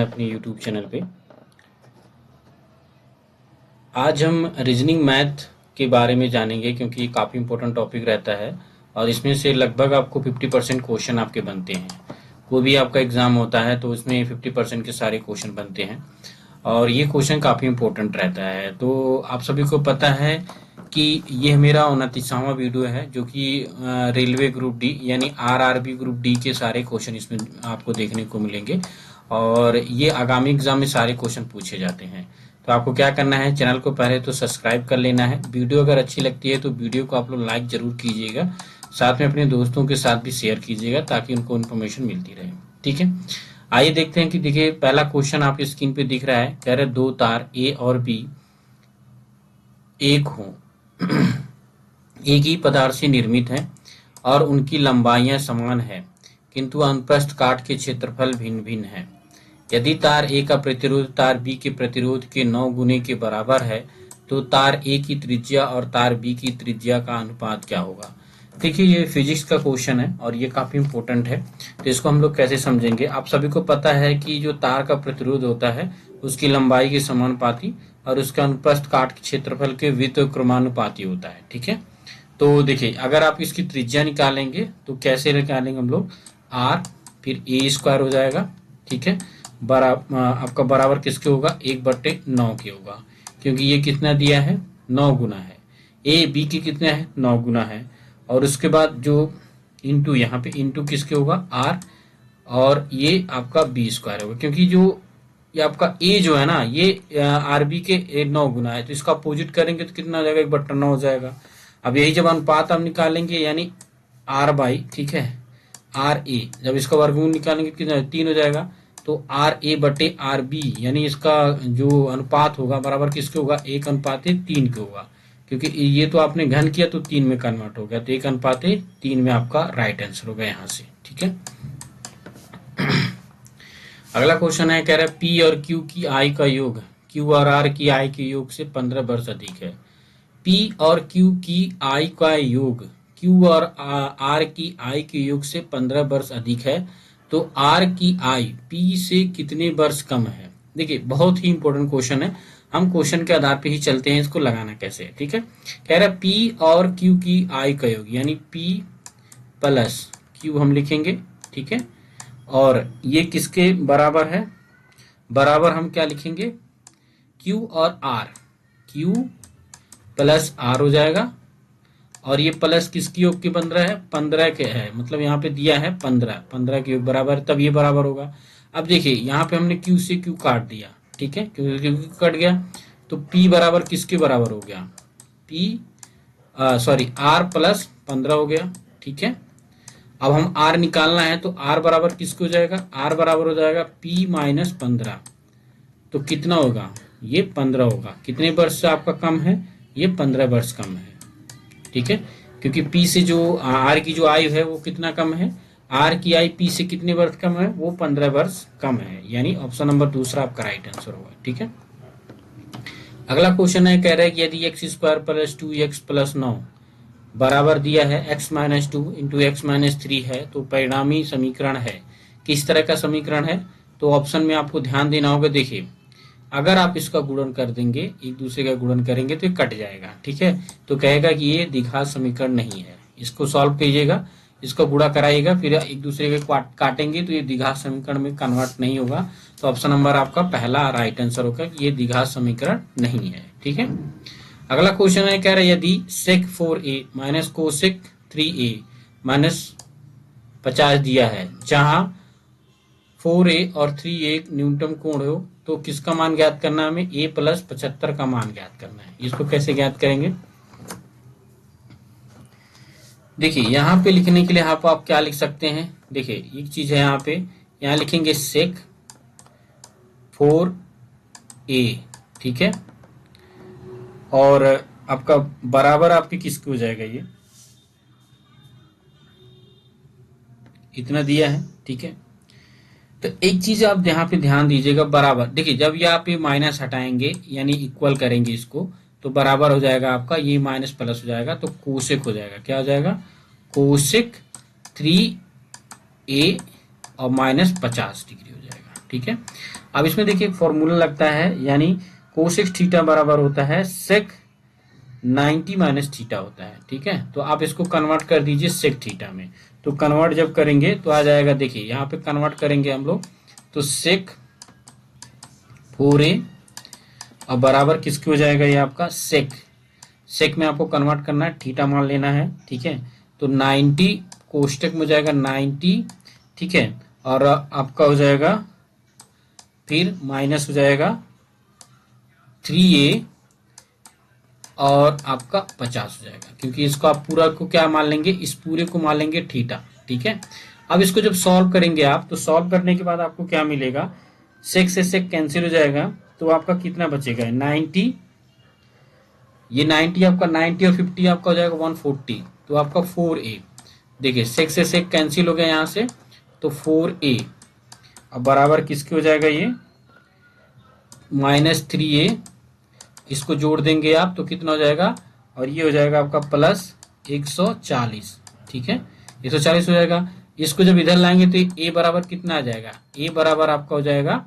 है अपने YouTube channel पे। आज हम रीजनिंग मैथ के बारे में जानेंगे क्योंकि ये काफ़ी इंपॉर्टेंट टॉपिक रहता है और इसमें से लगभग आपको 50% क्वेश्चन आपके बनते हैं। कोई भी आपका एग्ज़ाम होता है तो उसमें 50% के सारे क्वेश्चन बनते हैं और ये क्वेश्चन काफ़ी इंपॉर्टेंट रहता है। तो आप सभी को पता है कि ये मेरा 29वां वीडियो है जो कि रेलवे ग्रुप डी यानी आरआरबी ग्रुप डी के सारे क्वेश्चन इसमें आपको देखने को मिलेंगे और ये आगामी एग्जाम में सारे क्वेश्चन पूछे जाते हैं। तो आपको क्या करना है, चैनल को पहले तो सब्सक्राइब कर लेना है। वीडियो अगर अच्छी लगती है तो वीडियो को आप लोग लाइक जरूर कीजिएगा, साथ में अपने दोस्तों के साथ भी शेयर कीजिएगा ताकि उनको इन्फॉर्मेशन मिलती रहे। ठीक है, आइए देखते हैं कि देखिए पहला क्वेश्चन आपकी स्क्रीन पे दिख रहा है। कह रहे दो तार ए और बी एक हो एक ही पदार्थ से निर्मित है और उनकी लंबाइयां समान है किंतु अनुप्रस्थ काट के क्षेत्रफल भिन्न भिन्न है। यदि तार ए का प्रतिरोध तार बी के प्रतिरोध के 9 गुने के बराबर है तो तार ए की त्रिज्या और तार बी की त्रिज्या का अनुपात क्या होगा। देखिए ये फिजिक्स का क्वेश्चन है और ये काफी इंपॉर्टेंट है। तो इसको हम लोग कैसे समझेंगे, आप सभी को पता है कि जो तार का प्रतिरोध होता है उसकी लंबाई के समानुपाती और उसका अनुप्रस्थ काट के क्षेत्रफल के व्युत्क्रमानुपाती होता है। ठीक है, तो देखिए अगर आप इसकी त्रिज्या निकालेंगे तो कैसे निकालेंगे हम लोग, आर फिर ए स्क्वायर हो जाएगा। ठीक है, आपका बराबर किसके होगा, 1/9 के होगा क्योंकि ये कितना दिया है, 9 गुना है। ए बी की कितना है, 9 गुना है। और उसके बाद जो इंटू यहाँ पे इंटू किसके होगा, आर, और ये आपका बी स्क्वायर होगा क्योंकि जो ये आपका ए जो है ना ये आर बी के 9 गुना है, तो इसका अपोजिट करेंगे तो कितना हो जाएगा, 1/9 हो जाएगा। अब यही जब अनुपात हम निकालेंगे यानी आर बाई, ठीक है, आर ए, जब इसका वर्गमूल निकालेंगे कितना 3 हो जाएगा। तो आर ए बटे आर बी यानी इसका जो अनुपात होगा बराबर किसके होगा, 1:3 के होगा क्योंकि ये तो आपने घन किया तो 3 में कन्वर्ट हो गया, तो 1:3 में आपका राइट आंसर होगा यहाँ से। ठीक है, अगला क्वेश्चन है, कह रहा है पी और क्यू की आयु का योग क्यू और आर की आयु के योग से 15 वर्ष अधिक है। पी और क्यू की आयु का योग क्यू और आर की आयु के योग से 15 वर्ष अधिक है तो आर की आयु पी से कितने वर्ष कम है। देखिए बहुत ही इंपॉर्टेंट क्वेश्चन है, हम क्वेश्चन के आधार पे ही चलते हैं, इसको लगाना कैसे है। ठीक है, कह रहा है पी और क्यू की आयु का योग यानी पी प्लस क्यू हम लिखेंगे। ठीक है, और ये किसके बराबर है, बराबर हम क्या लिखेंगे, क्यू और आर, क्यू प्लस आर हो जाएगा और ये प्लस किसकी योग के बन रहा है, 15 के है, मतलब यहाँ पे दिया है 15 के योग बराबर, तब ये बराबर होगा। अब देखिए यहाँ पे हमने क्यू से क्यू काट दिया, ठीक है, क्यू कट गया तो पी बराबर किसके बराबर हो गया, पी सॉरी आर प्लस 15 हो गया। ठीक है, अब हम आर निकालना है तो आर बराबर किसको हो जाएगा, आर बराबर हो जाएगा पी माइनस 15, तो कितना होगा, ये 15 होगा। कितने वर्ष से आपका कम है, ये 15 वर्ष कम है। ठीक है, क्योंकि पी से जो आर की जो आयु है वो कितना कम है, आर की आयु पी से कितने वर्ष कम है, वो 15 वर्ष कम है, यानी ऑप्शन नंबर दूसरा आपका राइट आंसर होगा। ठीक है, अगला क्वेश्चन है, कह रहा है कि यदि x square plus 2x plus 9 बराबर दिया है x minus 2 into x minus 3 है तो परिणामी समीकरण है, किस तरह का समीकरण है। तो ऑप्शन में आपको ध्यान देना होगा। देखिए अगर आप इसका गुणन कर देंगे, एक दूसरे का गुणन करेंगे तो ये कट जाएगा। ठीक है, तो कहेगा कि ये द्विघात समीकरण नहीं है, इसको सॉल्व कीजिएगा, इसको गुणा कराइएगा, फिर एक दूसरे के काटेंगे तो ये द्विघात समीकरण में कन्वर्ट नहीं होगा। तो ऑप्शन नंबर आपका पहला राइट आंसर होगा कि ये द्विघात समीकरण नहीं है। ठीक है, अगला क्वेश्चन है, कह रहा है यदि sec 4a minus cosec 3a minus 50 दिया है जहां 4a और 3a न्यूनतम कोण हो तो किसका मान ज्ञात करना है, हमें a प्लस 75 का मान ज्ञात करना है। इसको कैसे ज्ञात करेंगे, देखिए यहाँ पे लिखने के लिए आप क्या लिख सकते हैं, देखिए एक चीज है यहाँ पे, यहाँ लिखेंगे sec 4a, ठीक है, और आपका बराबर आपके किसको हो जाएगा, ये इतना दिया है। ठीक है, तो एक चीज आप यहाँ पे ध्यान दीजिएगा, बराबर देखिए जब ये आप ये माइनस हटाएंगे यानी इक्वल करेंगे इसको तो बराबर हो जाएगा आपका, ये माइनस प्लस हो जाएगा तो कोसेक हो जाएगा, क्या हो जाएगा, कोसेक 3a और माइनस 50 डिग्री हो जाएगा। ठीक है, अब इसमें देखिए एक फॉर्मूला लगता है, यानी कोसेक थीटा बराबर होता है सेक 90 माइनस थीटा होता है। ठीक है, तो आप इसको कन्वर्ट कर दीजिए सेक थीटा में। तो कन्वर्ट जब करेंगे तो आ जाएगा, देखिए यहाँ पे कन्वर्ट करेंगे हम लोग तो सेक 4a और बराबर किसकी हो जाएगा, ये आपका सेक में आपको कन्वर्ट करना है, थीटा मान लेना है। ठीक है, तो 90 कोष्टक में हो जाएगा 90। ठीक है, और आपका हो जाएगा फिर माइनस हो जाएगा 3a और आपका 50 हो जाएगा, क्योंकि इसको आप पूरा को क्या मान लेंगे, इस पूरे को मान लेंगे थीटा। ठीक है, अब इसको जब सॉल्व करेंगे आप, तो सॉल्व करने के बाद आपको क्या मिलेगा, सेक से सेक कैंसिल हो जाएगा, तो आपका कितना बचेगा 90, ये 90 आपका 90 और 50 आपका हो जाएगा 140, तो आपका 4a। देखिए सेक से सेक कैंसिल हो गया यहाँ से, तो 4a अब बराबर किसके हो जाएगा, ये माइनस 3a, इसको जोड़ देंगे आप तो कितना हो जाएगा, और ये हो जाएगा आपका प्लस 140। ठीक है, 140 हो जाएगा। इसको जब इधर लाएंगे तो ए बराबर कितना आ जाएगा, ए बराबर आपका हो जाएगा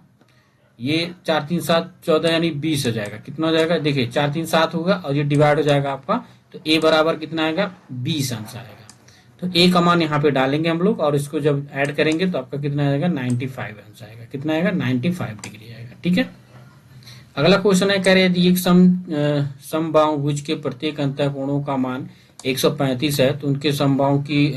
ये 4 3 7 14 यानी 20 हो जाएगा। कितना हो जाएगा, देखिए 4 3 7 होगा और ये डिवाइड हो जाएगा आपका, तो ए बराबर कितना आएगा 20 आंसर आएगा। तो ए का मान यहाँ पे डालेंगे हम लोग और इसको जब ऐड करेंगे तो आपका कितना आएगा 95 आंसर आएगा। कितना आएगा 95 डिग्री आएगा। ठीक है, अगला क्वेश्चन है, कह रहे यदि एक समबाहुभुज के प्रत्येक अंतःकोणों का मान 135 है तो उनके समबाहों की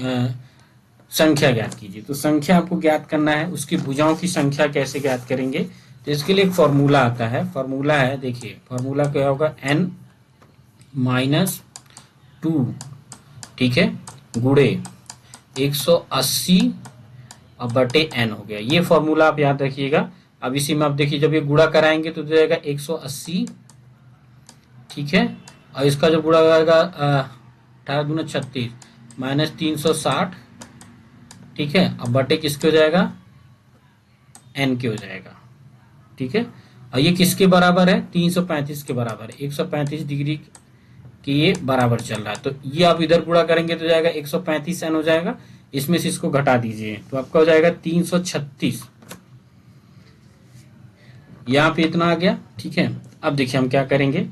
संख्या ज्ञात कीजिए। तो संख्या आपको ज्ञात करना है, उसकी भुजाओं की संख्या कैसे ज्ञात करेंगे, तो इसके लिए एक फॉर्मूला आता है। फॉर्मूला है, देखिए फॉर्मूला क्या होगा, n माइनस 2, ठीक है, गुणे 180 और बटे n हो गया। ये फॉर्मूला आप याद रखिएगा। अब इसी में आप देखिए जब ये गुणा कराएंगे तो जाएगा 180, ठीक है, और इसका जो गुणा होगा 18 दूना 36 माइनस 360, ठीक है, अब बटे किसके हो जाएगा, n के हो जाएगा। ठीक है, और ये किसके बराबर है, 335 के बराबर है, 135 डिग्री के ये बराबर चल रहा है। तो ये आप इधर गुणा करेंगे तो जाएगा 135 n हो जाएगा, इसमें से इसको घटा दीजिए तो आपका हो जाएगा 336, यहाँ पे इतना आ गया। ठीक है, अब देखिए हम क्या करेंगे,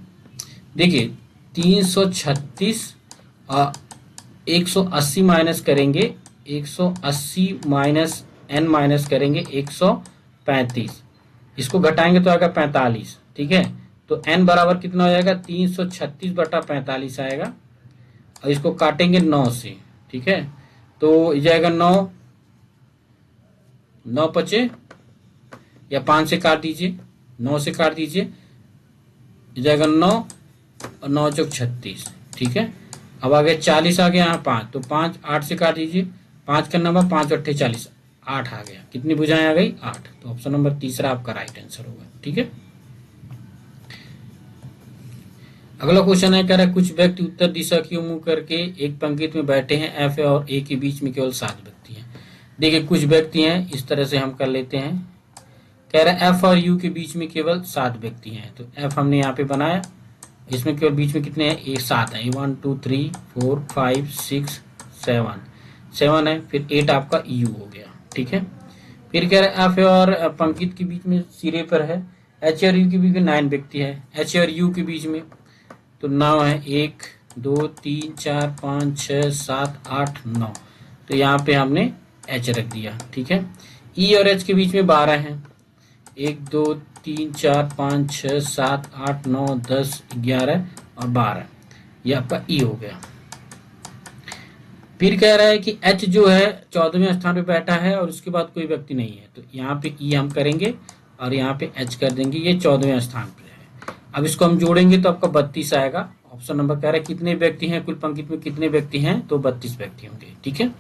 देखिए 336 और 180 माइनस करेंगे, 180 माइनस n माइनस करेंगे 135, इसको घटाएंगे तो आएगा 45। ठीक है, तो n बराबर कितना हो जाएगा 336 बटा 45 आएगा, और इसको काटेंगे 9 से। ठीक है, तो ये जाएगा 9 9 पचे या 5 से काट दीजिए, 9 से काट दीजिए, ये जाएगा 9 और 9 चौक 36। ठीक है, अब आ गया 40 आ गया यहाँ 5, तो 5 8 से काट दीजिए, 5 का नंबर 5 8 40, 8 आ गया। कितनी भुजाएं आ गई 8, तो ऑप्शन नंबर तीसरा आपका राइट आंसर होगा। ठीक है, अगला क्वेश्चन है, कह रहा है कुछ व्यक्ति उत्तर दिशा की ओर मुंह करके एक पंक्ति में बैठे हैं, एफ और ए के बीच में केवल 7 व्यक्ति हैं। देखिए कुछ व्यक्ति हैं, इस तरह से हम कर लेते हैं, कह रहा है एफ और यू के बीच में केवल 7 व्यक्ति हैं। तो एफ हमने यहाँ पे बनाया, इसमें केवल बीच में कितने हैं, एक 7 है, 1 2 3 4 5 6 7 है, फिर 8 आपका यू हो गया। ठीक है, फिर कह रहा है एफ और पंक्ति के बीच में सिरे पर है, एच और यू के बीच में 9 व्यक्ति है, एच और यू के बीच में तो 9 है, 1 2 3 4 5 6 7 8 9, तो यहाँ पे हमने एच रख दिया। ठीक है, ई और एच के बीच में 12 है, 1 2 3 4 5 6 7 8 9 10 11 और 12, ये आपका ई हो गया। फिर कह रहा है कि एच जो है 14वें स्थान पे बैठा है और उसके बाद कोई व्यक्ति नहीं है, तो यहाँ पे ई हम करेंगे और यहाँ पे एच कर देंगे, ये 14वें स्थान पे है। अब इसको हम जोड़ेंगे तो आपका 32 आएगा। ऑप्शन नंबर कह रहा है कितने व्यक्ति हैं, कुल पंक्ति में कितने व्यक्ति हैं, तो 32 व्यक्ति होंगे। ठीक है,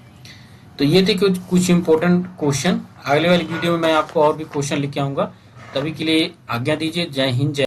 तो ये थे कुछ इंपॉर्टेंट क्वेश्चन। अगले वाली वीडियो में मैं आपको और भी क्वेश्चन लेके आऊंगा, तभी के लिए आज्ञा दीजिए। जय हिंद, जय